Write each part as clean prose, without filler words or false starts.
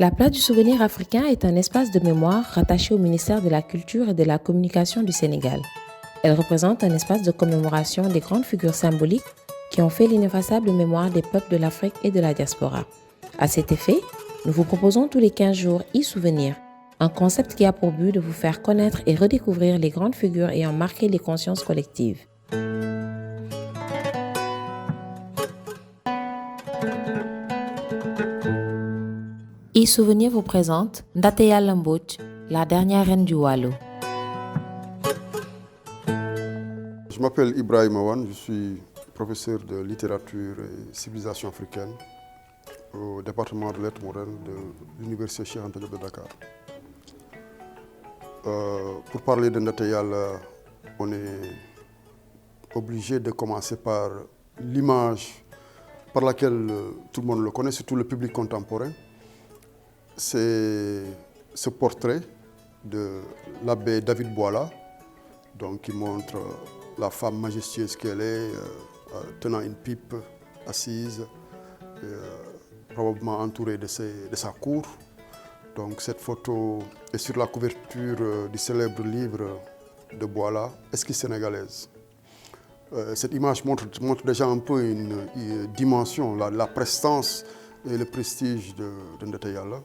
La place du souvenir africain est un espace de mémoire rattaché au ministère de la Culture et de la Communication du Sénégal. Elle représente un espace de commémoration des grandes figures symboliques qui ont fait l'ineffaçable mémoire des peuples de l'Afrique et de la diaspora. À cet effet, nous vous proposons tous les 15 jours e-souvenir, un concept qui a pour but de vous faire connaître et redécouvrir les grandes figures ayant marqué les consciences collectives. E-souvenir vous présente Ndate Yalla Mbodj, la dernière reine du Waalo. Je m'appelle Ibrahima Wane, je suis professeur de littérature et civilisation africaine au département de lettres modernes de l'Université Cheikh Anta Diop de Dakar. Pour parler de Ndate Yalla, on est obligé de commencer par l'image par laquelle tout le monde le connaît, surtout le public contemporain. C'est ce portrait de l'abbé David Boila, donc qui montre la femme majestueuse qu'elle est, tenant une pipe, assise, probablement entourée de sa cour. Donc cette photo est sur la couverture du célèbre livre de Boila, Esquisse sénégalaise. Cette image montre déjà un peu une dimension, la prestance et le prestige de Ndate Yalla.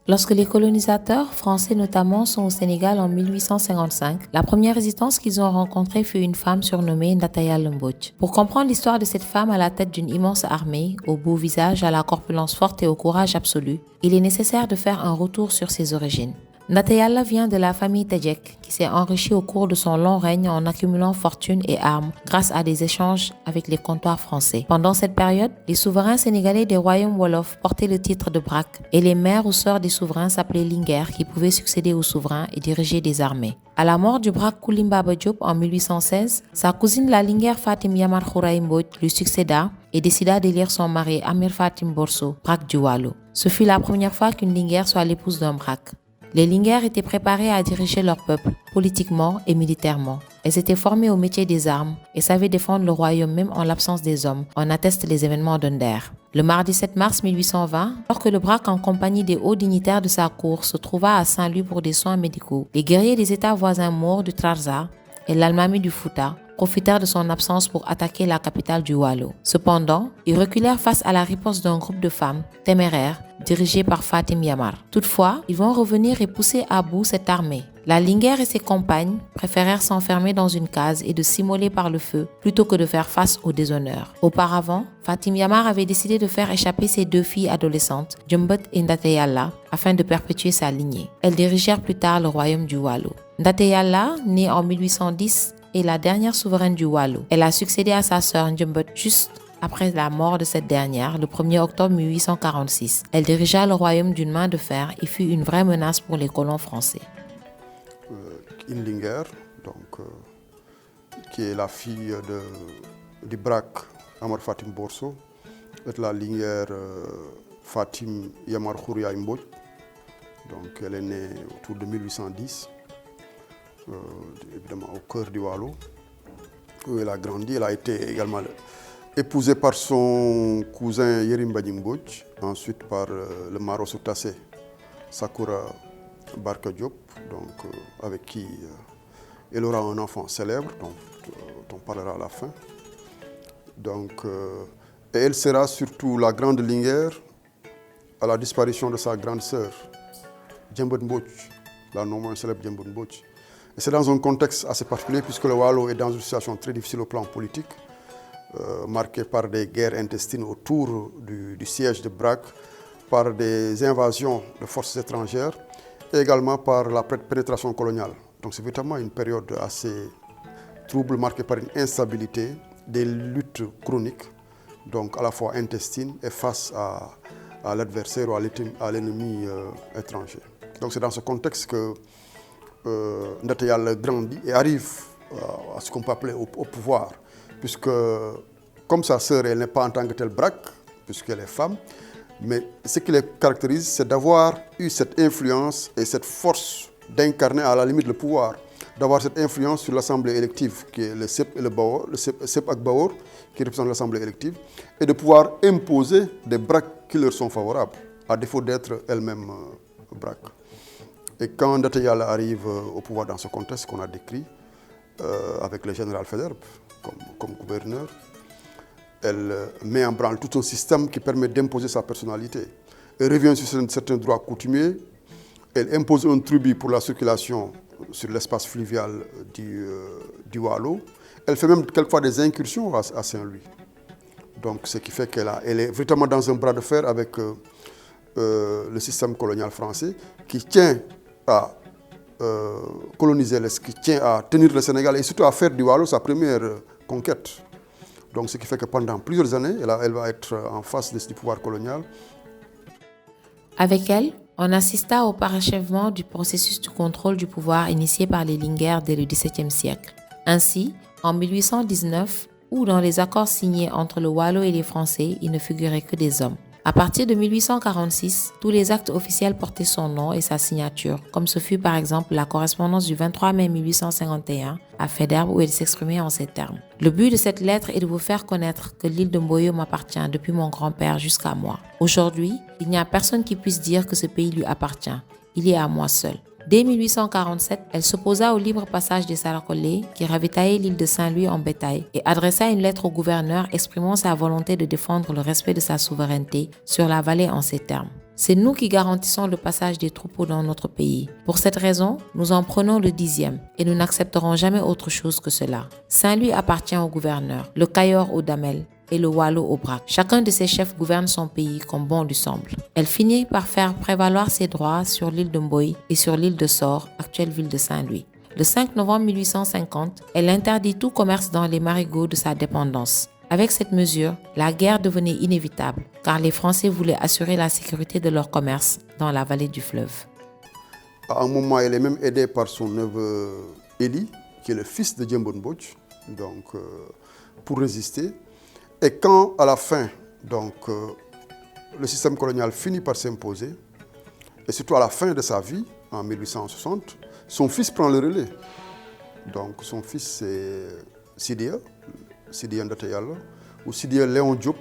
Lorsque les colonisateurs, français notamment, sont au Sénégal en 1855, la première résistance qu'ils ont rencontrée fut une femme surnommée Ndate Yalla Mbodj. Pour comprendre l'histoire de cette femme à la tête d'une immense armée, au beau visage, à la corpulence forte et au courage absolu, il est nécessaire de faire un retour sur ses origines. Ndate Yalla vient de la famille Tedjek, qui s'est enrichie au cours de son long règne en accumulant fortune et armes grâce à des échanges avec les comptoirs français. Pendant cette période, les souverains sénégalais des royaumes Wolof portaient le titre de Brak et les mères ou sœurs des souverains s'appelaient Linguère, qui pouvaient succéder aux souverains et diriger des armées. À la mort du Brak Koulimbaba Diop en 1816, sa cousine la Linguère Fatim Yamar Khouraye Mbodj lui succéda et décida d'élire son mari Amir Fatim Borso, Brak du Waalo. Ce fut la première fois qu'une Linguère soit l'épouse d'un Brak. Les Linguères étaient préparées à diriger leur peuple, politiquement et militairement. Elles étaient formées au métier des armes et savaient défendre le royaume même en l'absence des hommes, en attestent les événements d'Under. Le mardi 7 mars 1820, alors que le Brak en compagnie des hauts dignitaires de sa cour se trouva à Saint-Louis pour des soins médicaux, les guerriers des États voisins maures du Trarza et l'Almami du Fouta profitèrent de son absence pour attaquer la capitale du Waalo. Cependant, ils reculèrent face à la riposte d'un groupe de femmes téméraires dirigé par Fatim Yamar. Toutefois, ils vont revenir et pousser à bout cette armée. La Linguère et ses compagnes préférèrent s'enfermer dans une case et de s'immoler par le feu plutôt que de faire face au déshonneur. Auparavant, Fatim Yamar avait décidé de faire échapper ses deux filles adolescentes, Djumbot et Ndate Yalla, afin de perpétuer sa lignée. Elles dirigèrent plus tard le royaume du Waalo. Ndate Yalla, née en 1810, est la dernière souveraine du Waalo. Elle a succédé à sa sœur Djumbot juste après la mort de cette dernière, le 1er octobre 1846. Elle dirigea le royaume d'une main de fer et fut une vraie menace pour les colons français. Une Linguère, qui est la fille du Brak Amar Fatim Borso, et la Linguère Fatim Yamar Khouraye Mbodj. Donc elle est née autour de 1810, évidemment au cœur du Waalo, où elle a grandi. Elle a été également épousée par son cousin Yerim Badji Mbodj, ensuite par le Maro Soutassé Sakura Barka Diop, avec qui elle aura un enfant célèbre, dont on parlera à la fin. Et elle sera surtout la grande Linguère à la disparition de sa grande sœur, Djumbot Mbodj, la non moins célèbre Djumbot Mbodj. Et c'est dans un contexte assez particulier puisque le Waalo est dans une situation très difficile au plan politique, marquée par des guerres intestines autour du siège de Brak, par des invasions de forces étrangères et également par la pénétration coloniale. Donc c'est véritablement une période assez trouble, marquée par une instabilité, des luttes chroniques, donc à la fois intestines et face à l'adversaire ou à l'ennemi étranger. Donc c'est dans ce contexte que Ndate Yalla grandit et arrive à ce qu'on peut appeler au pouvoir, puisque comme sa sœur, elle n'est pas en tant que telle Brak, puisqu'elle est femme, mais ce qui les caractérise, c'est d'avoir eu cette influence et cette force d'incarner à la limite le pouvoir, d'avoir cette influence sur l'Assemblée élective, qui est le CEP et le Bawor, le CEP ak Bawor, qui représente l'Assemblée élective, et de pouvoir imposer des Brak qui leur sont favorables à défaut d'être elle-même braque. Et quand Ndate Yalla arrive au pouvoir dans ce contexte qu'on a décrit, avec le général Faidherbe comme gouverneur, elle met en branle tout un système qui permet d'imposer sa personnalité. Elle revient sur certains droits coutumiers, elle impose un tribut pour la circulation sur l'espace fluvial du Waalo. Elle fait même quelquefois des incursions à Saint-Louis. Donc, ce qui fait elle est véritablement dans un bras de fer avec le système colonial français qui tient à coloniser, qui tient à tenir le Sénégal et surtout à faire du Waalo sa première conquête. Donc, ce qui fait que pendant plusieurs années, elle va être en face du pouvoir colonial. Avec elle, on assista au parachèvement du processus de contrôle du pouvoir initié par les Linguère dès le XVIIe siècle. Ainsi, en 1819, ou dans les accords signés entre le Waalo et les Français, il ne figurait que des hommes. À partir de 1846, tous les actes officiels portaient son nom et sa signature, comme ce fut par exemple la correspondance du 23 mai 1851 à Faidherbe où il s'exprimait en ces termes. Le but de cette lettre est de vous faire connaître que l'île de Mboyo m'appartient depuis mon grand-père jusqu'à moi. Aujourd'hui, il n'y a personne qui puisse dire que ce pays lui appartient. Il est à moi seul. Dès 1847, elle s'opposa au libre passage des Sarakolé qui ravitaillaient l'île de Saint-Louis en bétail et adressa une lettre au gouverneur exprimant sa volonté de défendre le respect de sa souveraineté sur la vallée en ces termes. C'est nous qui garantissons le passage des troupeaux dans notre pays. Pour cette raison, nous en prenons le 10e et nous n'accepterons jamais autre chose que cela. Saint-Louis appartient au gouverneur, le Kayor au Damel et le Waalo au Brac. Chacun de ces chefs gouverne son pays comme bon lui semble. Elle finit par faire prévaloir ses droits sur l'île de Mboye et sur l'île de Sor, actuelle ville de Saint-Louis. Le 5 novembre 1850, elle interdit tout commerce dans les marigots de sa dépendance. Avec cette mesure, la guerre devenait inévitable, car les Français voulaient assurer la sécurité de leur commerce dans la vallée du fleuve. À un moment, elle est même aidée par son neveu Eli, qui est le fils de Djembo Mbodj, donc pour résister. Et quand, à la fin, le système colonial finit par s'imposer, et surtout à la fin de sa vie, en 1860, son fils prend le relais. Donc son fils, c'est Sidia Ndate Yalla, ou Sidia Léon Diop.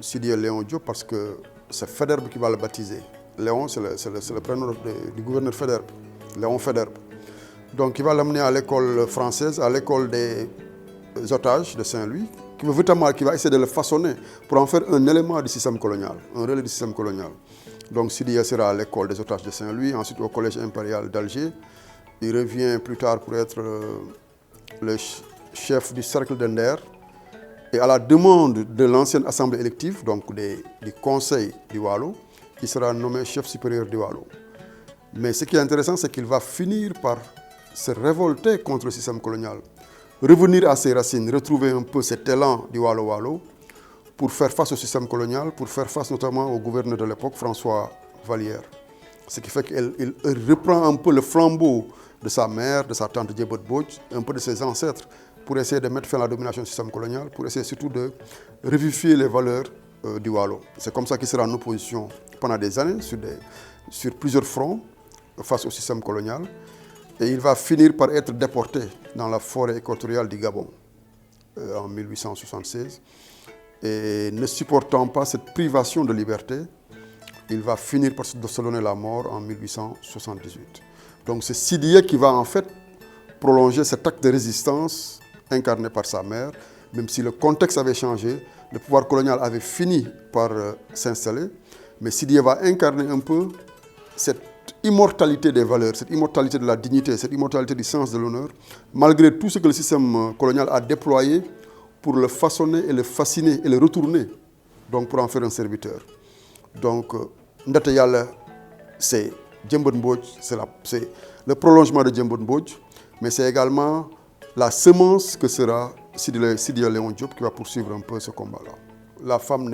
Sidia Léon Diop parce que c'est Faidherbe qui va le baptiser. Léon, c'est le prénom du gouverneur Faidherbe, Léon Faidherbe. Donc il va l'amener à l'école française, à l'école des otages de Saint-Louis, qui va essayer de le façonner pour en faire un élément du système colonial, un relais du système colonial. Donc Sidia sera à l'école des otages de Saint-Louis, ensuite au collège impérial d'Alger. Il revient plus tard pour être le chef du cercle d'Ender. Et à la demande de l'ancienne assemblée élective, donc du conseil du Waalo, il sera nommé chef supérieur du Waalo. Mais ce qui est intéressant, c'est qu'il va finir par se révolter contre le système colonial, revenir à ses racines, retrouver un peu cet élan du Waalo pour faire face au système colonial, pour faire face notamment au gouverneur de l'époque, François Vallière. Ce qui fait qu'il reprend un peu le flambeau de sa mère, de sa tante Djebot Bodj, un peu de ses ancêtres, pour essayer de mettre fin à la domination du système colonial, pour essayer surtout de revivifier les valeurs du Waalo. C'est comme ça qu'il sera en opposition pendant des années, sur plusieurs fronts, face au système colonial. Et il va finir par être déporté dans la forêt équatoriale du Gabon en 1876. Et ne supportant pas cette privation de liberté, il va finir par se donner la mort en 1878. Donc c'est Sidia qui va en fait prolonger cet acte de résistance incarné par sa mère, même si le contexte avait changé, le pouvoir colonial avait fini par s'installer, mais Sidia va incarner un peu cette immortalité des valeurs, cette immortalité de la dignité, cette immortalité du sens de l'honneur, malgré tout ce que le système colonial a déployé pour le façonner et le fasciner et le retourner, donc pour en faire un serviteur. Donc, Ndate Yalla, c'est Djembo Mbodj, c'est le prolongement de Djembo Mbodj, mais c'est également la semence que sera Sidia Léon Diop qui va poursuivre un peu ce combat-là. La femme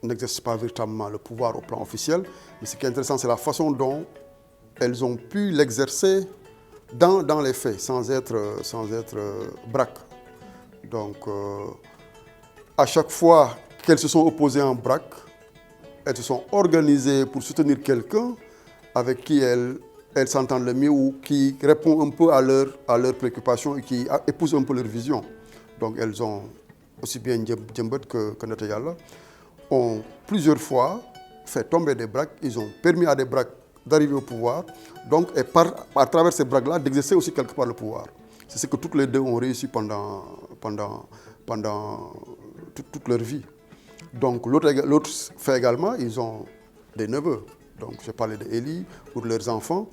n'exerce pas véritablement le pouvoir au plan officiel, mais ce qui est intéressant, c'est la façon dont elles ont pu l'exercer dans les faits, sans être braque. Donc, à chaque fois qu'elles se sont opposées en braque, elles se sont organisées pour soutenir quelqu'un avec qui elles s'entendent le mieux ou qui répond un peu à leurs préoccupations et qui épouse un peu leur vision. Donc elles ont, aussi bien Djembet que Ndate Yalla, ont plusieurs fois fait tomber des braques, ils ont permis à des braques d'arriver au pouvoir, donc et à travers ces braques-là, d'exercer aussi quelque part le pouvoir. C'est ce que toutes les deux ont réussi pendant toute leur vie. Donc l'autre fait également, ils ont des neveux. Donc j'ai parlé d'Élie ou de leurs enfants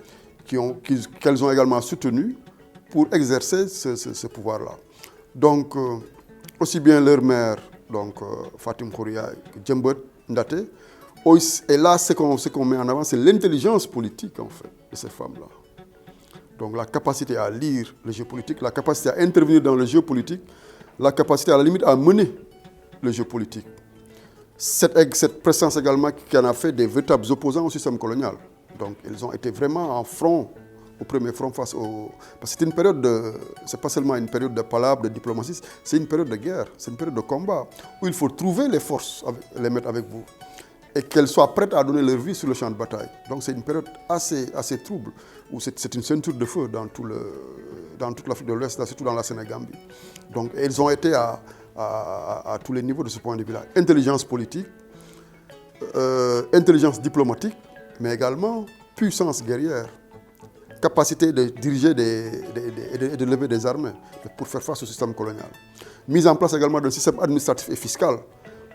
qu'elles ont également soutenus pour exercer ce pouvoir-là. Donc aussi bien leur mère, donc Fatim Khouria, que Djembet Ndaté, et là ce qu'on met en avant, c'est l'intelligence politique en fait de ces femmes-là. Donc la capacité à lire le jeu politique, la capacité à intervenir dans le jeu politique, la capacité à la limite à mener le jeu politique. Cette présence également qui en a fait des véritables opposants au système colonial. Donc ils ont été vraiment en front, au premier front face au... Parce que c'est une période c'est pas seulement une période de palabres, de diplomatie, c'est une période de guerre, c'est une période de combat, où il faut trouver les forces, les mettre avec vous, et qu'elles soient prêtes à donner leur vie sur le champ de bataille. Donc c'est une période assez trouble, où c'est une ceinture de feu dans toute l'Afrique de l'Ouest, surtout dans la Sénégambie. Donc ils ont été à tous les niveaux de ce point de vue-là. Intelligence politique, intelligence diplomatique, mais également puissance guerrière, capacité de diriger et de lever des armées pour faire face au système colonial. Mise en place également d'un système administratif et fiscal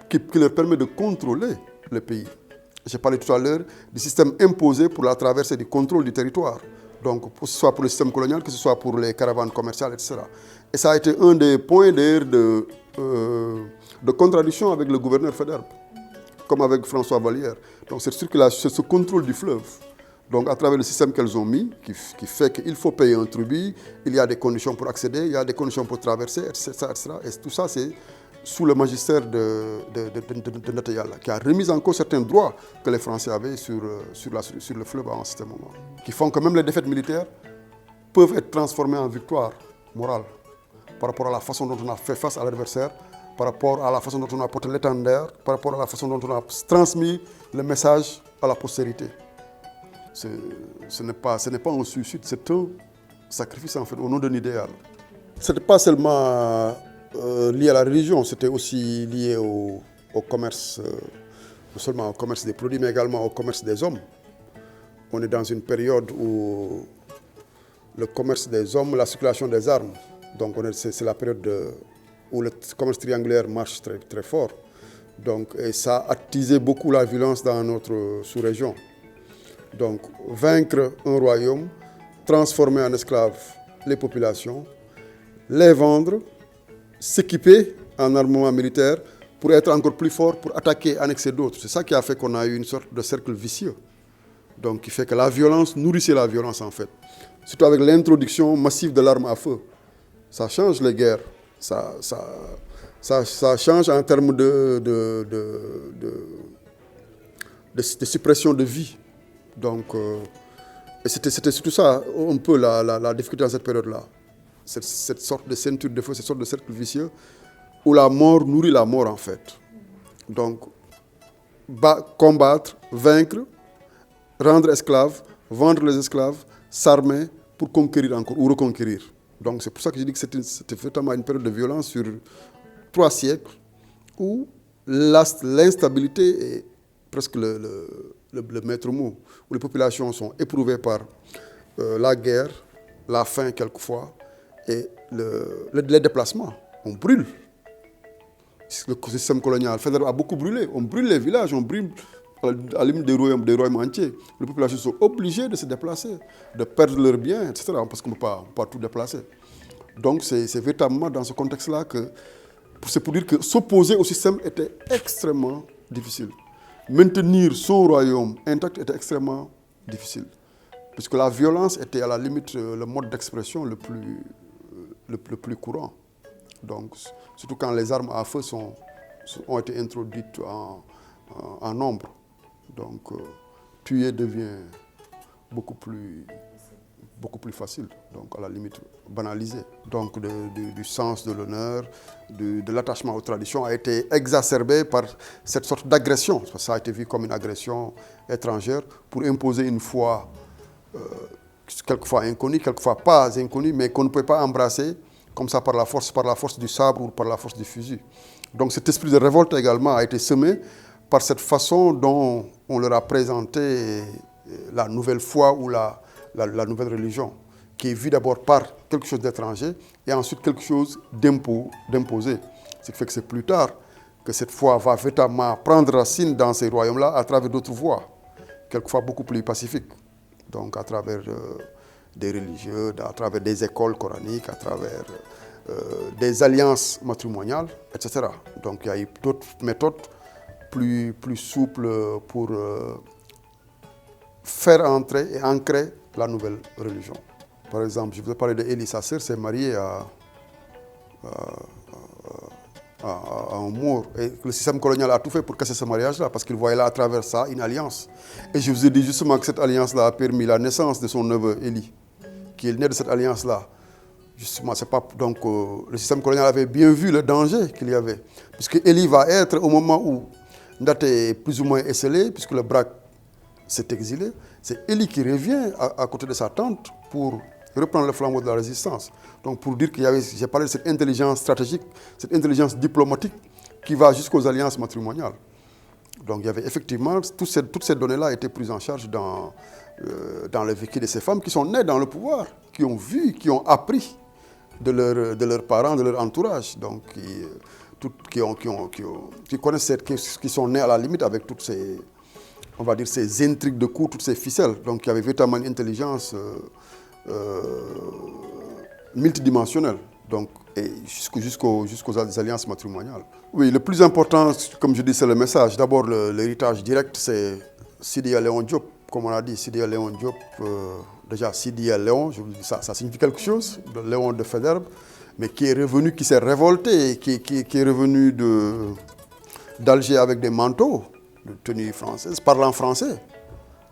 qui leur permet de contrôler le pays. J'ai parlé tout à l'heure du système imposé pour la traversée du contrôle du territoire. Donc, que ce soit pour le système colonial, que ce soit pour les caravanes commerciales, etc. Et ça a été un des points d'ailleurs de contradiction avec le gouverneur Faidherbe, comme avec François Vallière. Donc, cette circulation, ce contrôle du fleuve. Donc, à travers le système qu'elles ont mis, qui fait qu'il faut payer un tribut, il y a des conditions pour accéder, il y a des conditions pour traverser, etc. Et tout ça, c'est sous le magistère de Ndaté Yalla, qui a remis en cause certains droits que les Français avaient sur le fleuve en ce moment, qui font que même les défaites militaires peuvent être transformées en victoire morale par rapport à la façon dont on a fait face à l'adversaire, par rapport à la façon dont on a porté l'étendard, par rapport à la façon dont on a transmis le message à la postérité. Ce n'est pas un suicide, c'est un sacrifice en fait, au nom d'un idéal. Ce n'était pas seulement lié à la religion, c'était aussi lié au commerce, non seulement au commerce des produits, mais également au commerce des hommes. On est dans une période où le commerce des hommes, la circulation des armes, donc c'est la période où le commerce triangulaire marche très, très fort. Donc, et ça a attisé beaucoup la violence dans notre sous-région. Donc, vaincre un royaume, transformer en esclaves les populations, les vendre, s'équiper en armement militaire pour être encore plus fort, pour attaquer, annexer d'autres. C'est ça qui a fait qu'on a eu une sorte de cercle vicieux. Donc, qui fait que la violence nourrissait la violence en fait. Surtout avec l'introduction massive de l'arme à feu. Ça change les guerres. Ça change en termes de suppression de vie. Donc, et c'était surtout ça, un peu la difficulté dans cette période-là. Cette sorte de ceinture de feu, cette sorte de cercle vicieux, où la mort nourrit la mort en fait. Donc, combattre, vaincre, rendre esclaves, vendre les esclaves, s'armer pour conquérir encore ou reconquérir. Donc c'est pour ça que je dis que c'était vraiment une période de violence sur 3 siècles où l'instabilité est presque le maître mot, où les populations sont éprouvées par la guerre, la faim quelquefois, et les déplacements. On brûle. Le système colonial Faidherbe a beaucoup brûlé. On brûle les villages, on brûle à la limite des royaumes entiers. Les populations sont obligées de se déplacer, de perdre leurs biens, etc. Parce qu'on ne peut pas tout déplacer. Donc c'est véritablement dans ce contexte-là que c'est pour dire que s'opposer au système était extrêmement difficile. Maintenir son royaume intact était extrêmement difficile. Puisque la violence était à la limite le mode d'expression le plus courant. Donc, surtout quand les armes à feu ont été introduites en nombre. Donc, tuer devient beaucoup plus facile, donc à la limite banalisé. Donc, du sens de l'honneur, de l'attachement aux traditions a été exacerbé par cette sorte d'agression. Ça a été vu comme une agression étrangère pour imposer une foi quelquefois inconnue, quelquefois pas inconnue, mais qu'on ne peut pas embrasser comme ça par la force du sabre ou par la force du fusil. Donc cet esprit de révolte également a été semé par cette façon dont on leur a présenté la nouvelle foi ou la nouvelle religion, qui est vue d'abord par quelque chose d'étranger et ensuite quelque chose d'imposé. Ce qui fait que c'est plus tard que cette foi va véritablement prendre racine dans ces royaumes-là à travers d'autres voies, quelquefois beaucoup plus pacifiques. Donc à travers des religieux, à travers des écoles coraniques, à travers des alliances matrimoniales, etc. Donc il y a eu d'autres méthodes plus souples pour faire entrer et ancrer la nouvelle religion. Par exemple, je vous ai parlé d'Élie, sa sœur s'est mariée à un Moor. Et le système colonial a tout fait pour casser ce mariage-là, parce qu'il voyait là à travers ça une alliance. Et je vous ai dit justement que cette alliance-là a permis la naissance de son neveu Élie, qui est né de cette alliance-là. Justement, c'est pas, donc, le système colonial avait bien vu le danger qu'il y avait. Puisque Élie va être, au moment où Ndaté est plus ou moins esselé, puisque le Brak s'est exilé, c'est Élie qui revient à côté de sa tante pour reprendre le flambeau de la résistance. Donc pour dire qu'il y avait, j'ai parlé de cette intelligence stratégique, cette intelligence diplomatique qui va jusqu'aux alliances matrimoniales. Donc il y avait effectivement, toutes ces données-là étaient prises en charge dans le vécu de ces femmes qui sont nées dans le pouvoir, qui ont vu, qui ont appris de leurs parents, de leur entourage, donc qui connaissent, qui sont nés à la limite avec toutes ces, on va dire, ces intrigues de coups, toutes ces ficelles. Donc il y avait véritablement une intelligence multidimensionnelle, donc, et jusqu'aux alliances matrimoniales. Oui, le plus important, comme je dis, c'est le message. D'abord, l'héritage direct, c'est Sidiya Léon Diop. Comme on a dit, Sidiya Léon Diop, déjà Sidiya Léon, ça signifie quelque chose, de Léon de Faidherbe, mais qui est revenu, qui s'est révolté, qui est revenu d'Alger avec des manteaux de tenue française, parlant français,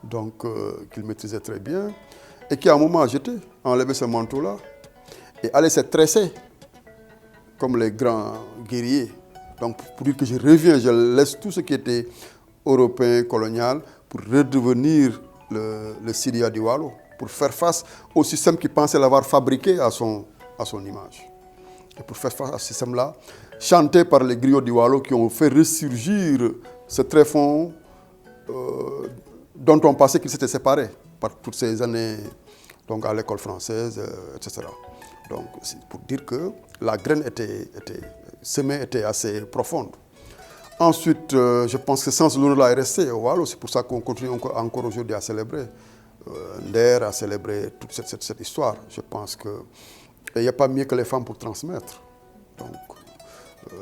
donc qu'il maîtrisait très bien, et qui à un moment a enlevé ce manteau-là, et allait se tresser comme les grands guerriers. Donc pour dire que je reviens, je laisse tout ce qui était européen, colonial, pour redevenir le Sidiya du Waalo, pour faire face au système qui pensait l'avoir fabriqué à son image. Et pour faire face à ce système-là, chanté par les griots du Waalo qui ont fait ressurgir ce tréfonds dont on pensait qu'ils s'étaient séparés par toutes ces années donc à l'école française, etc. Donc c'est pour dire que la graine était assez profonde. Ensuite, je pense que ce sens de l'honneur-là est resté au Waalo. C'est pour ça qu'on continue encore aujourd'hui à célébrer Nder, à célébrer toute cette histoire. Je pense qu'il n'y a pas mieux que les femmes pour transmettre. Donc,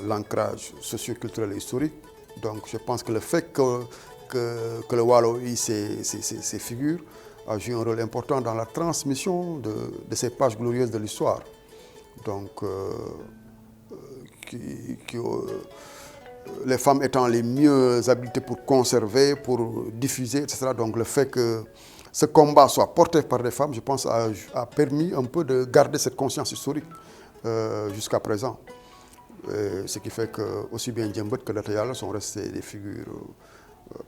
l'ancrage socio-culturel et historique. Donc, je pense que le fait que le Waalo ait ces figures a joué un rôle important dans la transmission de ces pages glorieuses de l'histoire. Donc, les femmes étant les mieux habilitées pour conserver, pour diffuser, etc. Donc le fait que ce combat soit porté par des femmes, je pense, a permis un peu de garder cette conscience historique jusqu'à présent. Ce qui fait que aussi bien Djembet que Ndaté Yalla sont restés des figures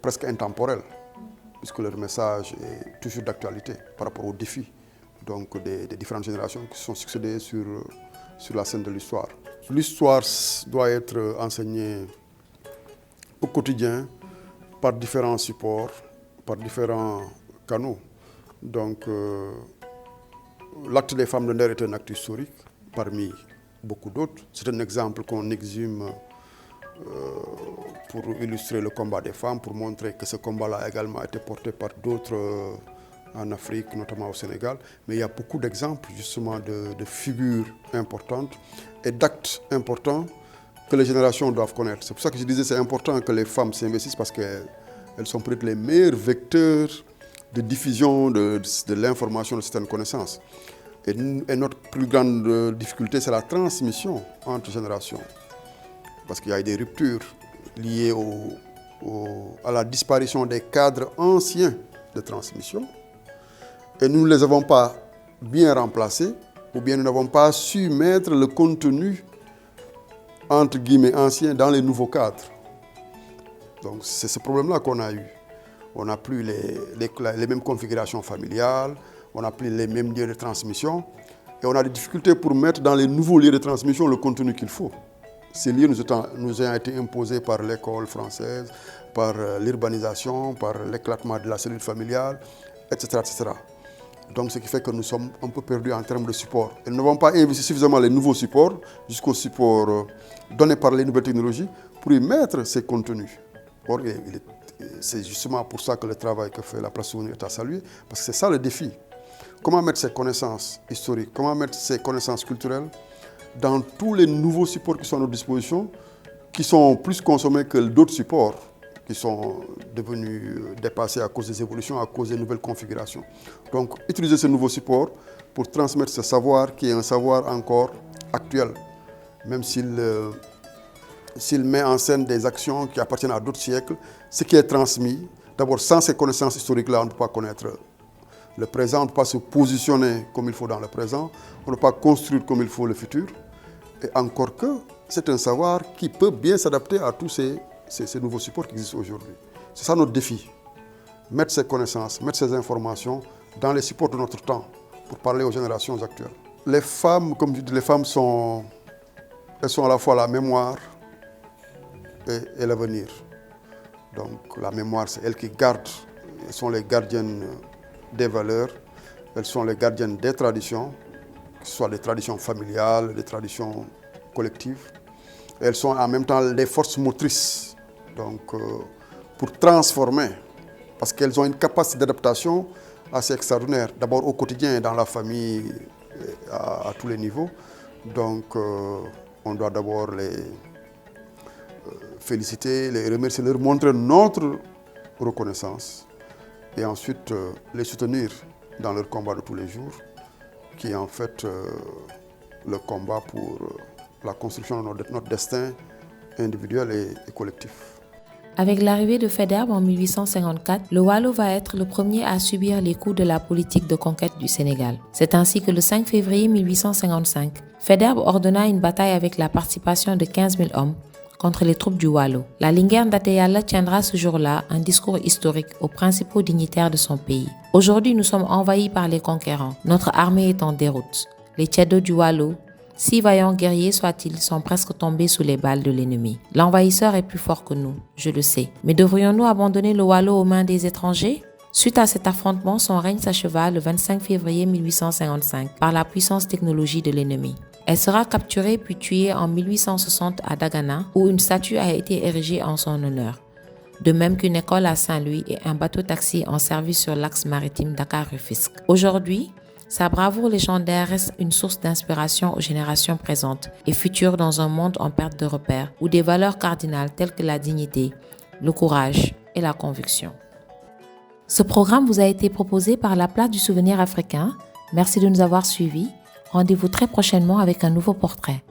presque intemporelles, puisque leur message est toujours d'actualité par rapport aux défis donc, des différentes générations qui se sont succédées sur la scène de l'histoire. L'histoire doit être enseignée au quotidien par différents supports, par différents canaux. Donc, l'acte des femmes de Nder est un acte historique parmi beaucoup d'autres. C'est un exemple qu'on exhume pour illustrer le combat des femmes, pour montrer que ce combat-là a également été porté par d'autres en Afrique, notamment au Sénégal. Mais il y a beaucoup d'exemples justement de figures importantes et d'actes importants que les générations doivent connaître. C'est pour ça que je disais que c'est important que les femmes s'investissent parce qu'elles sont peut-être les meilleurs vecteurs de diffusion de l'information, de certaines connaissances. Et notre plus grande difficulté, c'est la transmission entre générations. Parce qu'il y a des ruptures liées à la disparition des cadres anciens de transmission. Et nous ne les avons pas bien remplacés, ou bien nous n'avons pas su mettre le contenu entre guillemets anciens dans les nouveaux cadres. Donc c'est ce problème-là qu'on a eu. On n'a plus les mêmes configurations familiales, on n'a plus les mêmes lieux de transmission, et on a des difficultés pour mettre dans les nouveaux lieux de transmission le contenu qu'il faut. Ces lieux nous ont été imposés par l'école française, par l'urbanisation, par l'éclatement de la cellule familiale, etc., etc. Donc, ce qui fait que nous sommes un peu perdus en termes de support. Et nous n'avons pas investi suffisamment les nouveaux supports, jusqu'aux supports donnés par les nouvelles technologies, pour y mettre ces contenus. Or, c'est justement pour ça que le travail que fait la Place Souvenir est à saluer, parce que c'est ça le défi. Comment mettre ces connaissances historiques, comment mettre ces connaissances culturelles dans tous les nouveaux supports qui sont à notre disposition, qui sont plus consommés que d'autres supports, qui sont devenus dépassés à cause des évolutions, à cause des nouvelles configurations. Donc, utiliser ce nouveau support pour transmettre ce savoir qui est un savoir encore actuel, même s'il met en scène des actions qui appartiennent à d'autres siècles, ce qui est transmis. D'abord, sans ces connaissances historiques-là, on ne peut pas connaître le présent, on ne peut pas se positionner comme il faut dans le présent, on ne peut pas construire comme il faut le futur. Et encore que, c'est un savoir qui peut bien s'adapter à tous ces nouveaux supports qui existent aujourd'hui. C'est ça notre défi. Mettre ces connaissances, mettre ces informations dans les supports de notre temps pour parler aux générations actuelles. Les femmes, comme je dis, les femmes elles sont à la fois la mémoire et l'avenir. Donc la mémoire, c'est elles qui gardent, elles sont les gardiennes des valeurs, elles sont les gardiennes des traditions, que ce soit des traditions familiales, des traditions collectives. Et elles sont en même temps les forces motrices, donc, pour transformer, parce qu'elles ont une capacité d'adaptation assez extraordinaire, d'abord au quotidien, dans la famille, à tous les niveaux. Donc on doit d'abord les féliciter, les remercier, leur montrer notre reconnaissance et ensuite les soutenir dans leur combat de tous les jours, qui est en fait le combat pour la construction de notre destin individuel et collectif. Avec l'arrivée de Faidherbe en 1854, le Waalo va être le premier à subir les coups de la politique de conquête du Sénégal. C'est ainsi que le 5 février 1855, Faidherbe ordonna une bataille avec la participation de 15 000 hommes contre les troupes du Waalo. La Linguère Ndaté Yalla tiendra ce jour-là un discours historique aux principaux dignitaires de son pays. Aujourd'hui, nous sommes envahis par les conquérants. Notre armée est en déroute. Les Tchèdos du Waalo, si vaillants guerriers soient-ils, sont presque tombés sous les balles de l'ennemi. L'envahisseur est plus fort que nous, je le sais. Mais devrions-nous abandonner le Waalo aux mains des étrangers ? Suite à cet affrontement, son règne s'acheva le 25 février 1855 par la puissance technologique de l'ennemi. Elle sera capturée puis tuée en 1860 à Dagana, où une statue a été érigée en son honneur. De même qu'une école à Saint-Louis et un bateau-taxi en service sur l'axe maritime Dakar-Rufisque. Aujourd'hui, sa bravoure légendaire reste une source d'inspiration aux générations présentes et futures dans un monde en perte de repères, où des valeurs cardinales telles que la dignité, le courage et la conviction. Ce programme vous a été proposé par la Place du Souvenir africain. Merci de nous avoir suivis. Rendez-vous très prochainement avec un nouveau portrait.